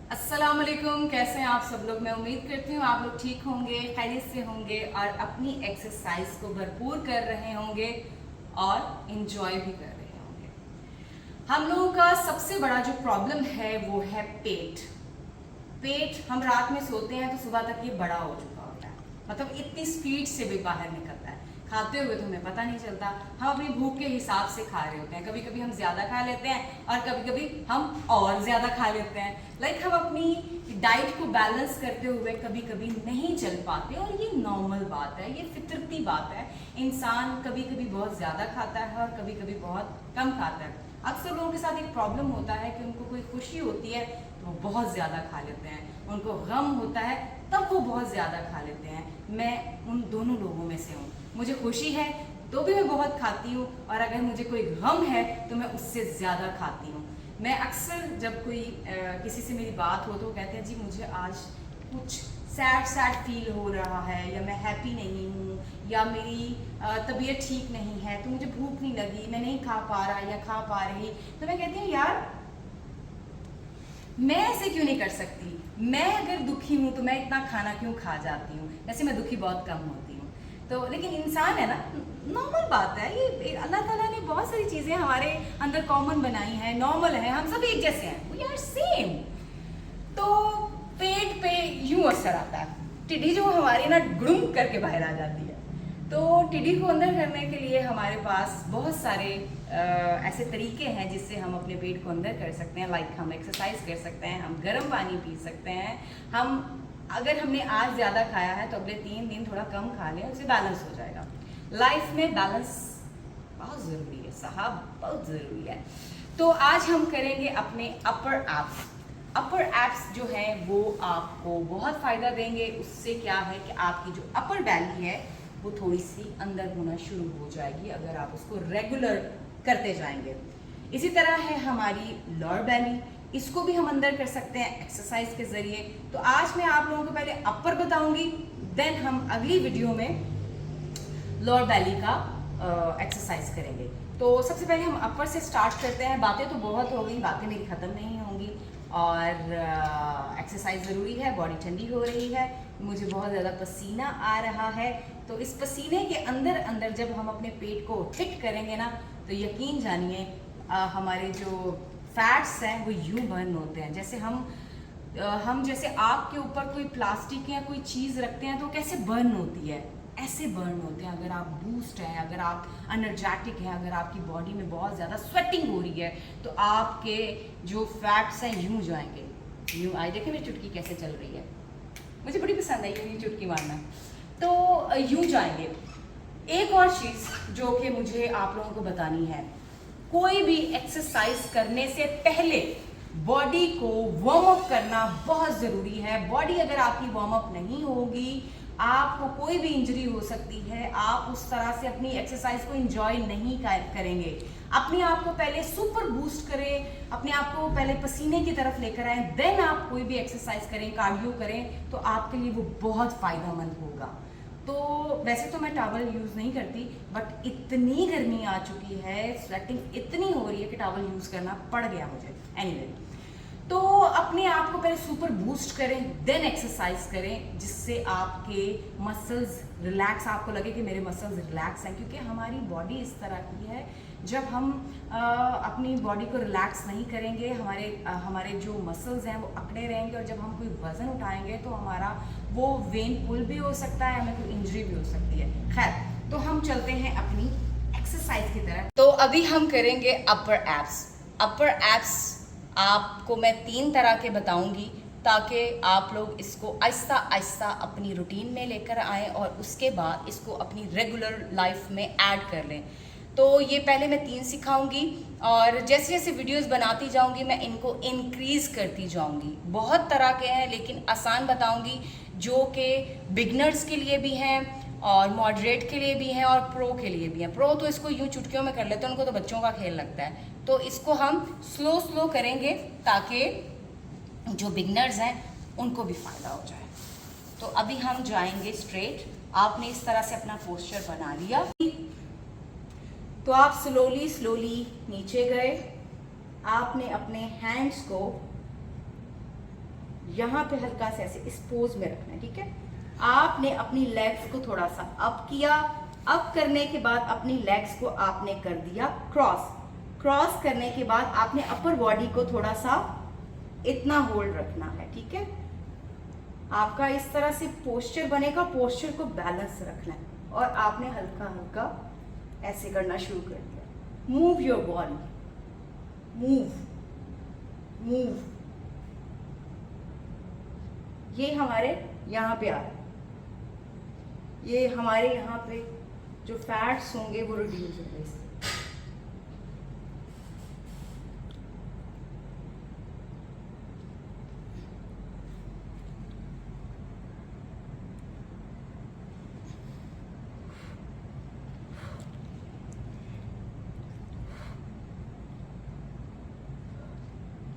अस्सलाम वालेकुम, कैसे हैं आप सब लोग। मैं उम्मीद करती हूँ आप लोग ठीक होंगे, खैरियत से होंगे और अपनी एक्सरसाइज को भरपूर कर रहे होंगे और इंजॉय भी कर रहे होंगे। हम लोगों का सबसे बड़ा जो प्रॉब्लम है वो है पेट। पेट हम रात में सोते हैं तो सुबह तक ये बड़ा हो चुका होता है, मतलब इतनी स्पीड से भी बाहर निकलता है। खाते हुए तो हमें पता नहीं चलता, हम अपनी भूख के हिसाब से खा रहे होते हैं। कभी कभी हम ज़्यादा खा लेते हैं और कभी कभी हम और ज़्यादा खा लेते हैं। हम अपनी डाइट को बैलेंस करते हुए कभी कभी नहीं चल पाते और ये नॉर्मल बात है, ये फितरती बात है। इंसान कभी कभी बहुत ज़्यादा खाता है और कभी कभी बहुत कम खाता है। अक्सर लोगों के साथ एक प्रॉब्लम होता है कि उनको कोई खुशी होती है तो वो बहुत ज़्यादा खा लेते हैं, उनको गम होता है तब वो बहुत ज़्यादा खा लेते हैं। मैं उन दोनों लोगों में से हूँ। मुझे खुशी है तो भी मैं बहुत खाती हूँ और अगर मुझे कोई गम है तो मैं उससे ज़्यादा खाती हूँ। मैं अक्सर जब कोई किसी से मेरी बात हो तो कहते हैं जी मुझे आज कुछ सैड सैड फील हो रहा है, या मैं हैप्पी नहीं हूँ, या मेरी तबीयत ठीक नहीं है तो मुझे भूख नहीं लगी, मैं नहीं खा पा रहा या खा पा रही। तो मैं कहती हूँ यार मैं ऐसे क्यों नहीं कर सकती। मैं अगर दुखी हूँ तो मैं इतना खाना क्यों खा जाती हूँ। वैसे मैं दुखी बहुत कम होती हूँ तो, लेकिन इंसान है ना, नॉर्मल बात है ये। अल्लाह ताला ने बहुत सारी चीज़ें हमारे अंदर कॉमन बनाई हैं, नॉर्मल है, हम सब एक जैसे हैं, वी आर सेम। तो पेट पे यूं असर आता है। टिड्डी जो हमारी ना गुड़ुम करके बाहर आ जाती है। तो टिड्डी को अंदर करने के लिए हमारे पास बहुत सारे ऐसे तरीके हैं जिससे हम अपने पेट को अंदर कर सकते हैं। हम एक्सरसाइज कर सकते हैं, हम गर्म पानी पी सकते हैं। हम अगर हमने आज ज़्यादा खाया है तो अगले 3 दिन थोड़ा कम खा लें, उससे बैलेंस हो जाएगा। लाइफ में बैलेंस बहुत ज़रूरी है साहब, बहुत ज़रूरी है। तो आज हम करेंगे अपने अपर एप्स। अपर एप्स जो है वो आपको बहुत फ़ायदा देंगे। उससे क्या है कि आपकी जो अपर बैली है वो थोड़ी सी अंदर होना शुरू हो जाएगी अगर आप उसको रेगुलर करते जाएंगे। इसी तरह है हमारी लोअर बैली, इसको भी हम अंदर कर सकते हैं एक्सरसाइज के ज़रिए। तो आज मैं आप लोगों को पहले अपर बताऊंगी, देन हम अगली वीडियो में लोअर बैली का एक्सरसाइज करेंगे। तो सबसे पहले हम अपर से स्टार्ट करते हैं। बातें तो बहुत हो गई, बातें मेरी ख़त्म नहीं होंगी और एक्सरसाइज ज़रूरी है। बॉडी ठंडी हो रही है, मुझे बहुत ज़्यादा पसीना आ रहा है। तो इस पसीने के अंदर अंदर जब हम अपने पेट को हिट करेंगे ना तो यकीन जानिए हमारे जो फैट्स हैं वो यूं बर्न होते हैं। जैसे हम जैसे आग के ऊपर कोई प्लास्टिक या कोई चीज़ रखते हैं तो कैसे बर्न होती है, ऐसे बर्न होते हैं। अगर आप बूस्ट हैं, अगर आप एनर्जेटिक हैं, अगर आपकी बॉडी में बहुत ज़्यादा स्वेटिंग हो रही है तो आपके जो फैट्स हैं यूं जाएंगे, यूं आए। देखिए मेरी चुटकी कैसे चल रही है, मुझे बड़ी पसंद आई ये चुटकी मारना। तो यूं जाएंगे। एक और चीज़ जो कि मुझे आप लोगों को बतानी है, कोई भी एक्सरसाइज करने से पहले बॉडी को वार्म अप करना बहुत ज़रूरी है। बॉडी अगर आपकी वार्म अप नहीं होगी आपको कोई भी इंजरी हो सकती है। आप उस तरह से अपनी एक्सरसाइज को एंजॉय नहीं करेंगे। अपने आप को पहले सुपर बूस्ट करें, अपने आप को पहले पसीने की तरफ लेकर आए, देन आप कोई भी एक्सरसाइज करें, कार्डियो करें तो आपके लिए वो बहुत फ़ायदेमंद होगा। तो वैसे तो मैं टॉवल यूज़ नहीं करती, बट इतनी गर्मी आ चुकी है, स्वेटिंग इतनी हो रही है कि टॉवल यूज़ करना पड़ गया मुझे। एनीवे, तो अपने आप को पहले सुपर बूस्ट करें, देन एक्सरसाइज करें जिससे आपके मसल्स रिलैक्स, आपको लगे कि मेरे मसल्स रिलैक्स हैं। क्योंकि हमारी बॉडी इस तरह की है, जब हम अपनी बॉडी को रिलैक्स नहीं करेंगे हमारे जो मसल्स हैं वो अकड़े रहेंगे और जब हम कोई वज़न उठाएंगे तो हमारा वो वेन पुल भी हो सकता है, हमें कोई इंजरी भी हो सकती है। खैर, तो हम चलते हैं अपनी एक्सरसाइज की तरफ। तो अभी हम करेंगे अपर एप्स। अपर एप्स आपको मैं 3 तरह के बताऊंगी ताकि आप लोग इसको आहिस्ता आहिस्ता अपनी रूटीन में लेकर आएँ और उसके बाद इसको अपनी रेगुलर लाइफ में ऐड कर लें। तो ये पहले मैं 3 सिखाऊंगी और जैसे जैसे वीडियोस बनाती जाऊंगी मैं इनको इंक्रीज़ करती जाऊंगी। बहुत तरह के हैं लेकिन आसान बताऊंगी जो कि बिगनर्स के लिए भी हैं और मॉडरेट के लिए भी हैं और प्रो के लिए भी हैं। प्रो तो इसको यूँ चुटकियों में कर लेते हैं, उनको तो बच्चों का खेल लगता है। तो इसको हम स्लो स्लो करेंगे ताकि जो बिगनर्स हैं उनको भी फ़ायदा हो जाए। तो अभी हम जाएंगे स्ट्रेट। आपने इस तरह से अपना पोस्चर बना लिया तो आप स्लोली स्लोली नीचे गए। आपने अपने हैंड्स को यहाँ पे हल्का सा ऐसे इस पोज में रखना है, ठीक है। आपने अपनी लेग्स को थोड़ा सा अप किया, अप करने के बाद अपनी लेग्स को आपने कर दिया क्रॉस, क्रॉस करने के बाद आपने अपर बॉडी को थोड़ा सा इतना होल्ड रखना है, ठीक है। आपका इस तरह से पोस्चर बनेगा, पोस्चर को बैलेंस रखना है और आपने हल्का हल्का ऐसे करना शुरू कर दिया। Move your body, move move. ये हमारे यहाँ पे आ रहा है, ये हमारे यहाँ पे जो फैट्स होंगे वो रिड्यूस होंगे इससे।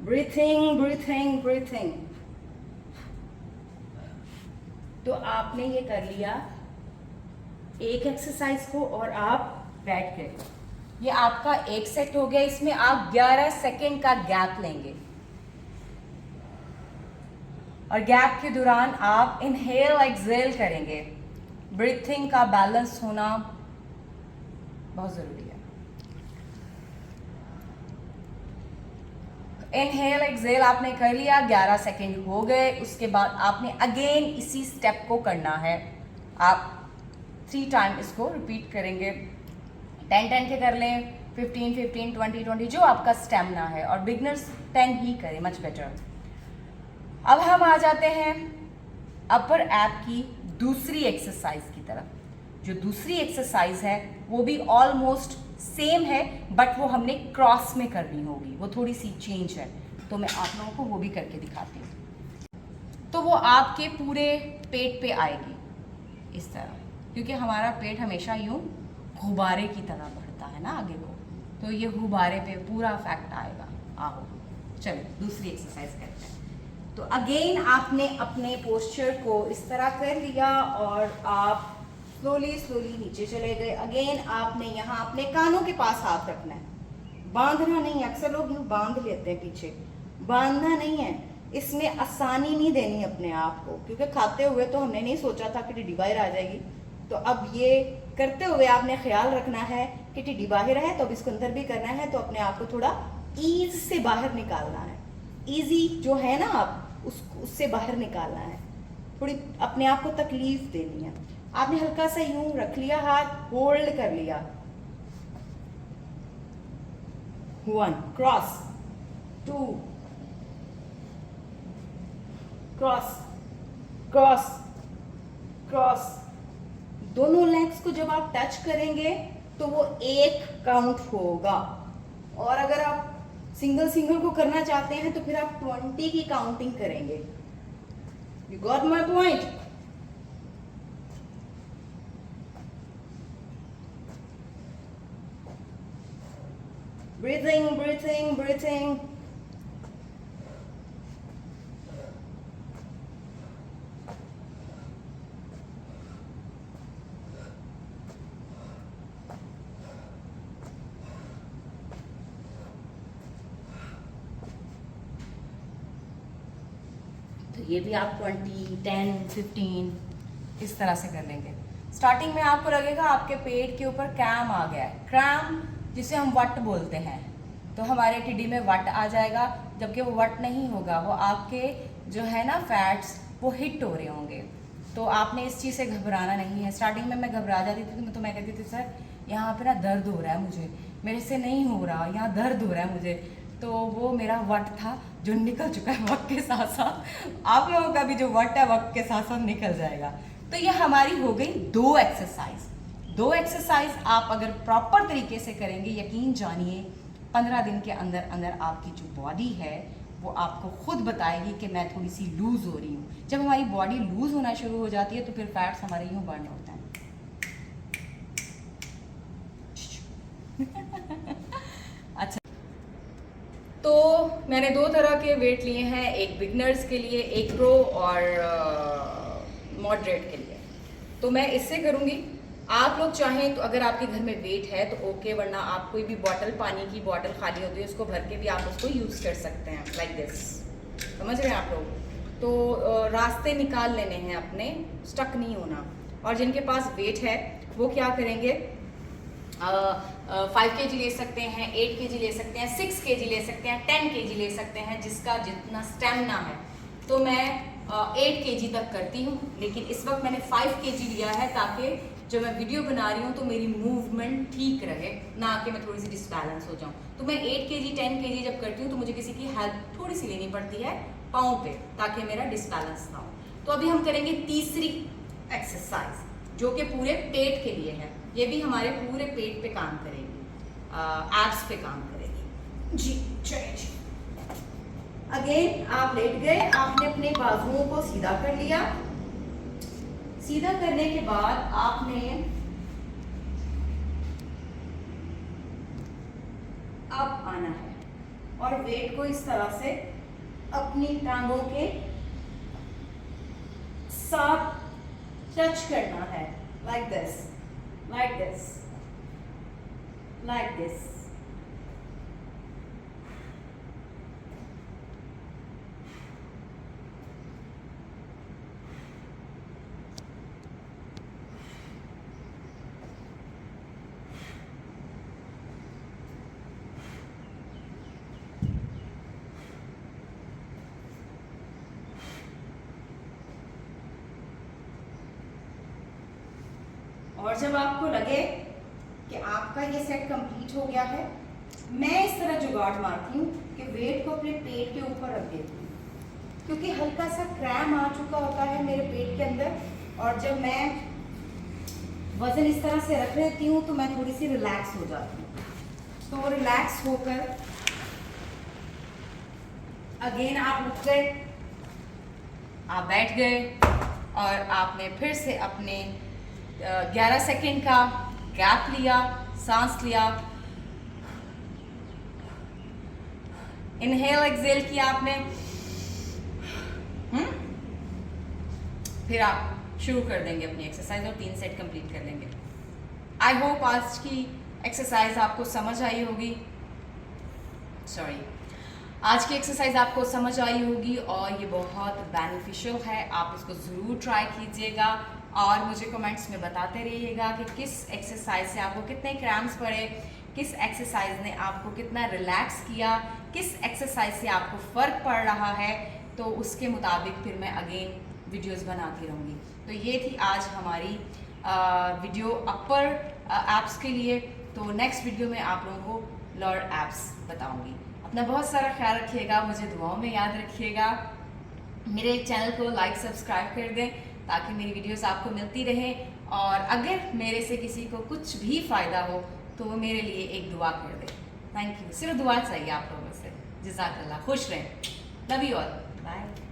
Breathing breathing breathing. तो आपने ये कर लिया एक एक्सरसाइज को और आप बैठ गए। ये आपका एक सेट हो गया। इसमें आप 11 सेकेंड का गैप लेंगे और गैप के दौरान आप इनहेल एक्सहेल करेंगे। ब्रीथिंग का बैलेंस होना बहुत जरूरी है। इनहेल एक्सहेल आपने कर लिया, 11 सेकेंड हो गए। उसके बाद आपने अगेन इसी स्टेप को करना है। आप 3 टाइम इसको रिपीट करेंगे। 10-10 के कर लें, 15-15, 20-20, जो आपका स्टेमिना है। और बिगनर्स 10 ही करें, मच बेटर। अब हम आ जाते हैं अपर एब की दूसरी एक्सरसाइज की तरफ। जो दूसरी एक्सरसाइज है वो भी ऑलमोस्ट सेम है, बट वो हमने क्रॉस में करनी होगी, वो थोड़ी सी चेंज है। तो मैं आप लोगों को वो भी करके दिखाती हूँ। तो वो आपके पूरे पेट पे आएगी इस तरह, क्योंकि हमारा पेट हमेशा यूं गुब्बारे की तरह बढ़ता है ना आगे को, तो ये गुब्बारे पे पूरा इफेक्ट आएगा। आओ चलो दूसरी एक्सरसाइज करते हैं। तो अगेन आपने अपने पोस्चर को इस तरह कर लिया और आप स्लोली स्लोली नीचे चले गए। अगेन आपने यहाँ अपने कानों के पास हाथ रखना है, बांधना नहीं। अक्सर लोग यूँ बांध लेते हैं पीछे, बांधना नहीं है। इसमें आसानी नहीं देनी अपने आप को, क्योंकि खाते हुए तो हमने नहीं सोचा था कि टिड्डी बाहर आ जाएगी। तो अब ये करते हुए आपने ख्याल रखना है कि टिड्डी बाहर है, तो अब इसको अंदर भी करना है। तो अपने आप को थोड़ा ईज से बाहर निकालना है। ईजी जो है ना, आप उससे बाहर निकालना है। थोड़ी अपने आप को तकलीफ देनी है। आपने हल्का सा यूं रख लिया, हाथ होल्ड कर लिया। 1 क्रॉस, 2 क्रॉस क्रॉस क्रॉस। दोनों लेग्स को जब आप टच करेंगे तो वो 1 काउंट होगा। और अगर आप सिंगल सिंगल को करना चाहते हैं तो फिर आप 20 की काउंटिंग करेंगे। You got my point? Breathing, breathing, breathing. तो ये भी आप 20, 10, 15 इस तरह से कर लेंगे। स्टार्टिंग में आपको लगेगा आपके पेट के ऊपर क्रैम आ गया है। क्रैम जिसे हम वट बोलते हैं, तो हमारे टिड्डी में वट आ जाएगा, जबकि वो वट नहीं होगा, वो आपके जो है ना फैट्स वो हिट हो रहे होंगे। तो आपने इस चीज़ से घबराना नहीं है। स्टार्टिंग में मैं घबरा जाती थी, तो मैं कहती थी सर यहाँ पे ना दर्द हो रहा है मुझे, मेरे से नहीं हो रहा, यहाँ दर्द हो रहा है मुझे। तो वो मेरा वट था जो निकल चुका है वक्त के साथ साथ। आप लोगों का भी जो वट है वक्त के साथ साथ निकल जाएगा। तो ये हमारी हो गई 2 एक्सरसाइज। 2 एक्सरसाइज आप अगर प्रॉपर तरीके से करेंगे, यकीन जानिए 15 दिन के अंदर अंदर आपकी जो बॉडी है वो आपको खुद बताएगी कि मैं थोड़ी सी लूज हो रही हूँ। जब हमारी बॉडी लूज होना शुरू हो जाती है तो फिर फैट्स हमारे यूँ बर्न होता है। अच्छा, तो मैंने 2 तरह के वेट लिए हैं, एक बिगनर्स के लिए, एक प्रो और मॉडरेट के लिए। तो मैं इससे करूँगी। आप लोग चाहें तो अगर आपके घर में वेट है तो ओके, वरना आप कोई भी बॉटल, पानी की बॉटल खाली होती है उसको भर के भी आप उसको यूज़ कर सकते हैं, लाइक दिस। समझ रहे हैं आप लोग? तो रास्ते निकाल लेने हैं अपने, स्टक नहीं होना। और जिनके पास वेट है वो क्या करेंगे, 5 kg ले सकते हैं, 8 kg ले सकते हैं, 6 kg ले सकते हैं, 10 kg ले सकते हैं, जिसका जितना स्टेमिना है। तो मैं 8 kg तक करती हूँ, लेकिन इस वक्त मैंने 5 kg लिया है ताकि जब मैं वीडियो बना रही हूँ तो मेरी मूवमेंट ठीक रहे, ना कि मैं थोड़ी सी डिसबैलेंस हो जाऊँ। तो मैं 8 kg 10 kg जब करती हूँ तो मुझे किसी की हेल्प थोड़ी सी लेनी पड़ती है पाँव पे, ताकि मेरा डिसबैलेंस ना हो। तो अभी हम करेंगे तीसरी एक्सरसाइज, जो कि पूरे पेट के लिए है। ये भी हमारे पूरे पेट पे काम करेगी, एब्स पे काम करेगी जी। चलिए, अगेन आप लेट गए, आपने अपने बाजुओं को सीधा कर लिया। सीधा करने के बाद आपने अब आना है और वेट को इस तरह से अपनी टांगों के साथ टच करना है, like this, like this, like this. और जब आपको लगे कि आपका ये सेट कंप्लीट हो गया है, मैं इस तरह जुगाड़ मारती हूँ कि वेट को अपने पेट के ऊपर रख देती हूँ, क्योंकि हल्का सा क्रैम आ चुका होता है मेरे पेट के अंदर। और जब मैं वजन इस तरह से रख लेती हूँ तो मैं थोड़ी सी रिलैक्स हो जाती हूँ। तो रिलैक्स होकर अगेन आप उठ गए, आप बैठ गए और आपने फिर से अपने 11 सेकेंड का गैप लिया, सांस लिया, इनहेल एक्सेल किया आपने, फिर आप शुरू कर देंगे अपनी एक्सरसाइज और 3 सेट कंप्लीट कर लेंगे। आई होप आज की एक्सरसाइज आपको समझ आई होगी, आज की एक्सरसाइज आपको समझ आई होगी और ये बहुत बेनिफिशियल है। आप इसको ज़रूर ट्राई कीजिएगा और मुझे कमेंट्स में बताते रहिएगा कि किस एक्सरसाइज से आपको कितने क्रैम्प्स पड़े, किस एक्सरसाइज ने आपको कितना रिलैक्स किया, किस एक्सरसाइज से आपको फ़र्क पड़ रहा है। तो उसके मुताबिक फिर मैं अगेन वीडियोस बनाती रहूँगी। तो ये थी आज हमारी वीडियो अपर एप्स के लिए। तो नेक्स्ट वीडियो में आप लोगों को लोअर एप्स बताऊँगी। अपना बहुत सारा ख्याल रखिएगा, मुझे दुआओं में याद रखिएगा। मेरे चैनल को लाइक सब्सक्राइब कर दें ताकि मेरी वीडियोस आपको मिलती रहें। और अगर मेरे से किसी को कुछ भी फ़ायदा हो तो वो मेरे लिए एक दुआ कर दे। थैंक यू, सिर्फ दुआ चाहिए आप लोगों से। जज़ाकल्लाह, खुश रहें, लव यू ऑल, बाय।